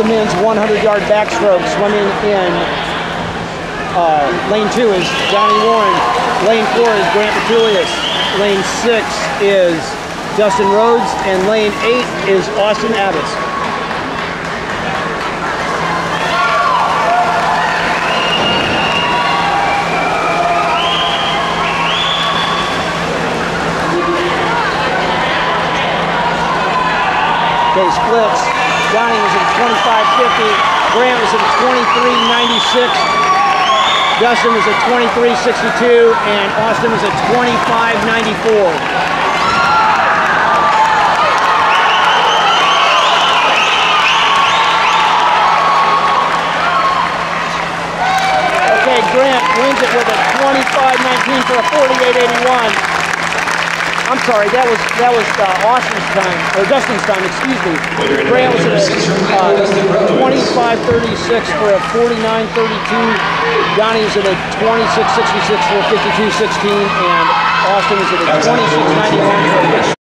the men's 100-yard backstroke. Swimming in lane 2 is Johnny Warren. Lane 4 is Grant Petulius. Lane 6 is Dustin Rhodes. And lane 8 is Austin Abbott. Okay, splits. Johnny was at 25.50. Grant was at 23.96. Dustin was at 23.62. And Austin was at 25.94. Okay, Grant wins it with a 25.19 for a 48.81. I'm sorry, that was Austin's time, or Dustin's time, excuse me. Grant was at 25.36 for a 49.32. Johnny was at a 26.66 for a 52.16, and Austin was at a 26.91 for a